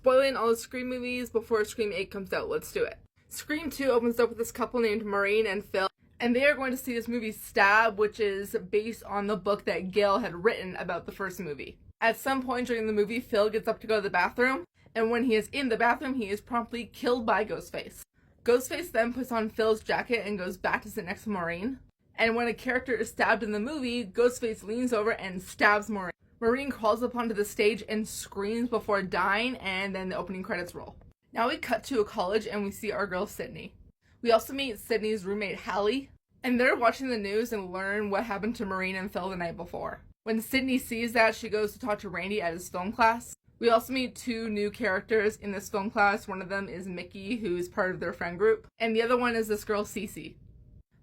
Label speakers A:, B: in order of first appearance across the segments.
A: spoiling all the Scream movies before Scream 8 comes out. Let's do it. Scream 2 opens up with this couple named Maureen and Phil, and they are going to see this movie Stab, which is based on the book that Gail had written about the first movie. At some point during the movie, Phil gets up to go to the bathroom, and when he is in the bathroom, he is promptly killed by Ghostface. Ghostface then puts on Phil's jacket and goes back to sit next to Maureen. And when a character is stabbed in the movie, Ghostface leans over and stabs Maureen. Maureen crawls up onto the stage and screams before dying, and then the opening credits roll. Now we cut to a college and we see our girl Sydney. We also meet Sydney's roommate Hallie, and they're watching the news and learn what happened to Maureen and Phil the night before. When Sydney sees that, she goes to talk to Randy at his film class. We also meet two new characters in this film class. One of them is Mickey, who is part of their friend group, and the other one is this girl Cece.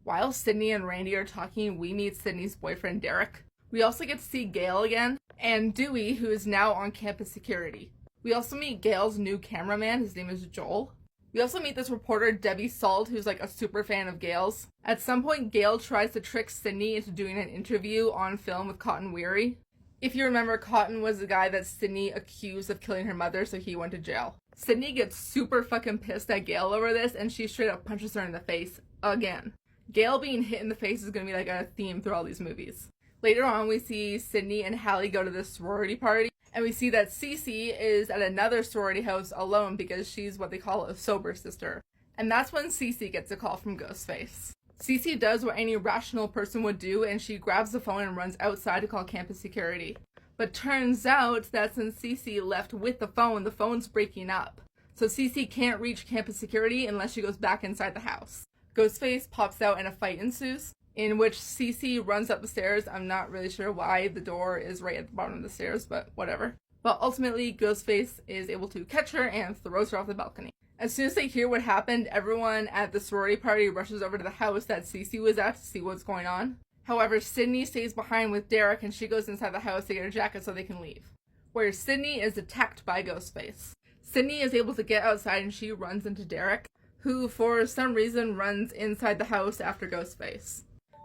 A: While Sydney and Randy are talking, we meet Sydney's boyfriend Derek. We also get to see Gail again, and Dewey, who is now on campus security. We also meet Gail's new cameraman. His name is Joel. We also meet this reporter, Debbie Salt, who's like a super fan of Gail's. At some point, Gail tries to trick Sydney into doing an interview on film with Cotton Weary. If you remember, Cotton was the guy that Sydney accused of killing her mother, so he went to jail. Sydney gets super fucking pissed at Gail over this, and she straight up punches her in the face again. Gail being hit in the face is going to be like a theme through all these movies. Later on, we see Sydney and Hallie go to this sorority party, and we see that Cece is at another sorority house alone because she's what they call a sober sister. And that's when Cece gets a call from Ghostface. Cece does what any rational person would do, and she grabs the phone and runs outside to call campus security. But turns out that since Cece left with the phone's breaking up. So Cece can't reach campus security unless she goes back inside the house. Ghostface pops out and a fight ensues, in which Cece runs up the stairs. I'm not really sure why the door is right at the bottom of the stairs, but whatever. But ultimately, Ghostface is able to catch her and throws her off the balcony. As soon as they hear what happened, everyone at the sorority party rushes over to the house that Cece was at to see what's going on. However, Sydney stays behind with Derek, and she goes inside the house to get her jacket so they can leave, where Sydney is attacked by Ghostface. Sydney is able to get outside and she runs into Derek, who for some reason runs inside the house after Ghostface.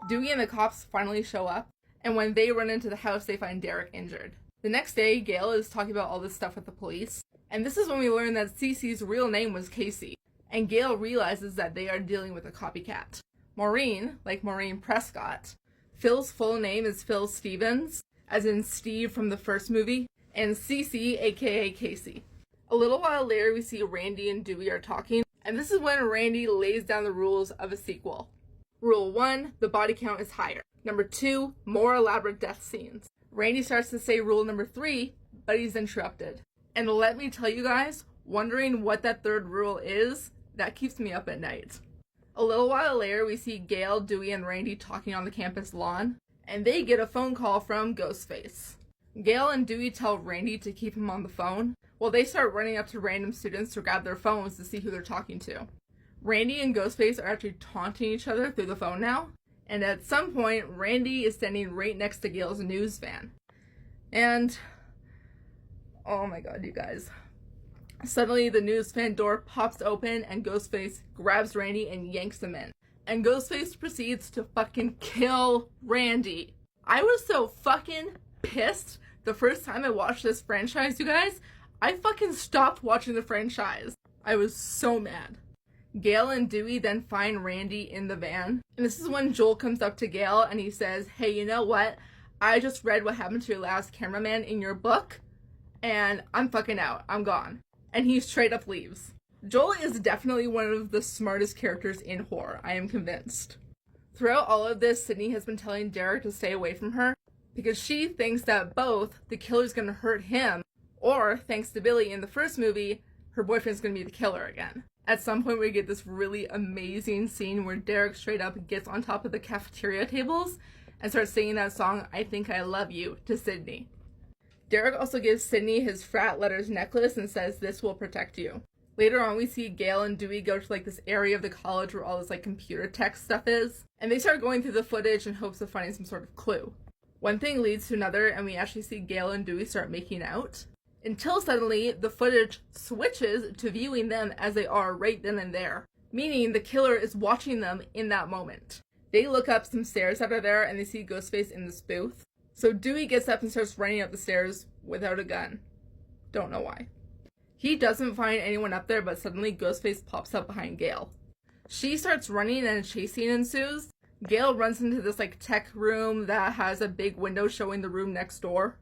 A: Dewey and the cops finally show up, and when they run into the house, they find Derek injured. The next day, Gail is talking about all this stuff with the police, and this is when we learn that Cece's real name was Casey, and Gail realizes that they are dealing with a copycat. Maureen, like Maureen Prescott. Phil's full name is Phil Stevens, as in Steve from the first movie, and Cece, aka Casey. A little while later, we see Randy and Dewey are talking, and this is when Randy lays down the rules of a sequel. Rule 1, the body count is higher. Number 2, more elaborate death scenes. Randy starts to say rule number 3, but he's interrupted. And let me tell you guys, wondering what that third rule is, that keeps me up at night. A little while later, we see Gail, Dewey, and Randy talking on the campus lawn, and they get a phone call from Ghostface. Gail and Dewey tell Randy to keep him on the phone, while they start running up to random students to grab their phones to see who they're talking to. Randy and Ghostface are actually taunting each other through the phone now, and at some point, Randy is standing right next to Gail's news van. And, oh my god, you guys. Suddenly, the news van door pops open, and Ghostface grabs Randy and yanks him in. And Ghostface proceeds to fucking kill Randy. I was so fucking pissed the first time I watched this franchise, you guys. I fucking stopped watching the franchise. I was so mad. Gail and Dewey then find Randy in the van. And this is when Joel comes up to Gail and he says, hey, you know what? I just read what happened to your last cameraman in your book, and I'm fucking out. I'm gone. And he straight up leaves. Joel is definitely one of the smartest characters in horror, I am convinced. Throughout all of this, Sydney has been telling Derek to stay away from her, because she thinks that both the killer's gonna hurt him, or, thanks to Billy in the first movie, her boyfriend's gonna be the killer again. At some point, we get this really amazing scene where Derek straight up gets on top of the cafeteria tables and starts singing that song, I Think I Love You, to Sydney. Derek also gives Sydney his frat letters necklace and says, this will protect you. Later on, we see Gail and Dewey go to like this area of the college where all this like computer tech stuff is, and they start going through the footage in hopes of finding some sort of clue. One thing leads to another, and we actually see Gail and Dewey start making out, until suddenly the footage switches to viewing them as they are right then and there, meaning the killer is watching them in that moment. They look up some stairs that are there and they see Ghostface in this booth. So Dewey gets up and starts running up the stairs without a gun. Don't know why. He doesn't find anyone up there, but suddenly Ghostface pops up behind Gale. She starts running and a chase scene ensues. Gale runs into this tech room that has a big window showing the room next door.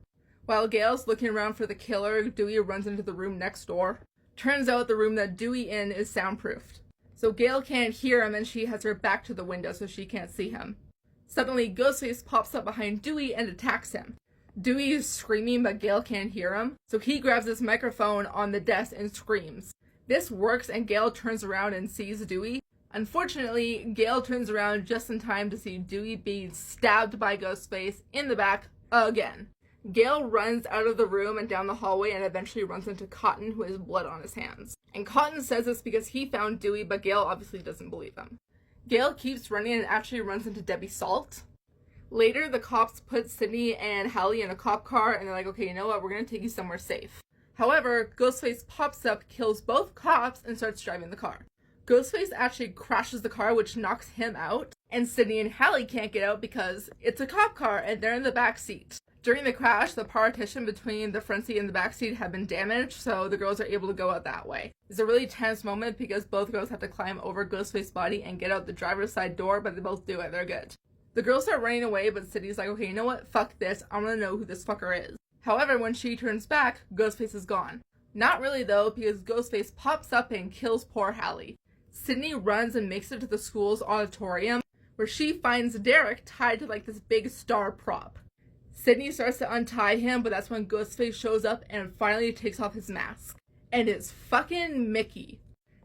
A: While Gale's looking around for the killer, Dewey runs into the room next door. Turns out the room that Dewey in is soundproofed. So Gale can't hear him and she has her back to the window so she can't see him. Suddenly, Ghostface pops up behind Dewey and attacks him. Dewey is screaming, but Gale can't hear him, so he grabs his microphone on the desk and screams. This works and Gale turns around and sees Dewey. Unfortunately, Gale turns around just in time to see Dewey being stabbed by Ghostface in the back again. Gale runs out of the room and down the hallway and eventually runs into Cotton, who has blood on his hands. And Cotton says this because he found Dewey, but Gale obviously doesn't believe him. Gale keeps running and actually runs into Debbie Salt. Later, the cops put Sidney and Hallie in a cop car and they're like, okay, you know what, we're gonna take you somewhere safe. However, Ghostface pops up, kills both cops, and starts driving the car. Ghostface actually crashes the car, which knocks him out, and Sidney and Hallie can't get out because it's a cop car and they're in the back seat. During the crash, the partition between the front seat and the back seat had been damaged, so the girls are able to go out that way. It's a really tense moment because both girls have to climb over Ghostface's body and get out the driver's side door, but they both do it. They're good. The girls start running away, but Sidney's like, okay, you know what? Fuck this. I'm gonna know who this fucker is. However, when she turns back, Ghostface is gone. Not really though, because Ghostface pops up and kills poor Hallie. Sidney runs and makes it to the school's auditorium, where she finds Derek tied to this big star prop. Sidney starts to untie him, but that's when Ghostface shows up and finally takes off his mask. And it's fucking Mickey.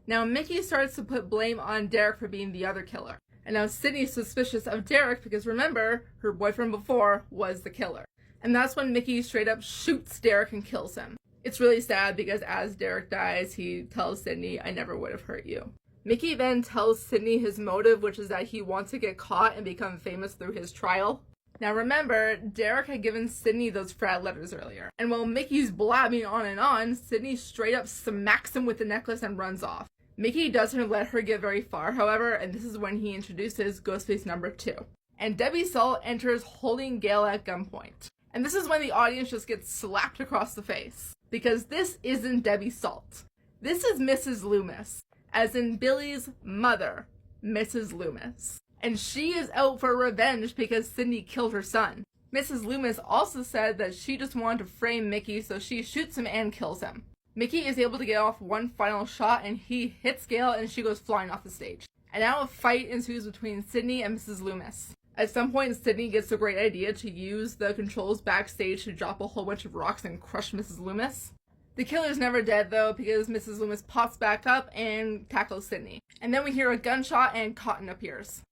A: Now Mickey starts to put blame on Derek for being the other killer. And now Sidney's suspicious of Derek because remember, her boyfriend before was the killer. And that's when Mickey straight up shoots Derek and kills him. It's really sad because as Derek dies, he tells Sidney, I never would have hurt you. Mickey then tells Sidney his motive, which is that he wants to get caught and become famous through his trial. Now remember, Derek had given Sidney those frat letters earlier. And while Mickey's blabbing on, Sidney straight up smacks him with the necklace and runs off. Mickey doesn't let her get very far, however, and this is when he introduces Ghostface number 2. And Debbie Salt enters holding Gale at gunpoint. And this is when the audience just gets slapped across the face. Because this isn't Debbie Salt. This is Mrs. Loomis. As in Billy's mother, Mrs. Loomis. And she is out for revenge because Sidney killed her son. Mrs. Loomis also said that she just wanted to frame Mickey, so she shoots him and kills him. Mickey is able to get off one final shot and he hits Gale and she goes flying off the stage. And now a fight ensues between Sidney and Mrs. Loomis. At some point, Sidney gets the great idea to use the controls backstage to drop a whole bunch of rocks and crush Mrs. Loomis. The killer's never dead though because Mrs. Loomis pops back up and tackles Sidney. And then we hear a gunshot and Cotton appears.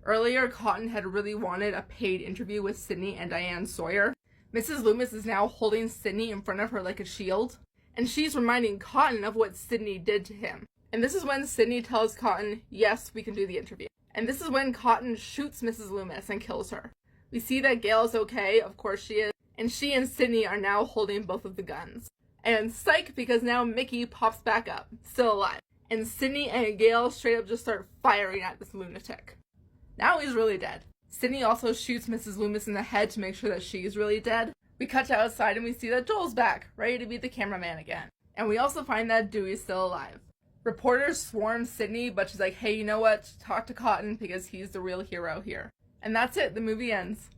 A: Earlier, Cotton had really wanted a paid interview with Sidney and Diane Sawyer. Mrs. Loomis is now holding Sidney in front of her like a shield. And she's reminding Cotton of what Sidney did to him. And this is when Sidney tells Cotton, yes, we can do the interview. And this is when Cotton shoots Mrs. Loomis and kills her. We see that Gale is okay, of course she is, and she and Sidney are now holding both of the guns. And psych, because now Mickey pops back up, still alive. And Sidney and Gale straight up just start firing at this lunatic. Now he's really dead. Sidney also shoots Mrs. Loomis in the head to make sure that she's really dead. We cut to outside and we see that Joel's back, ready to be the cameraman again. And we also find that Dewey's still alive. Reporters swarm Sidney, but she's like, hey, you know what? Talk to Cotton because he's the real hero here. And that's it. The movie ends.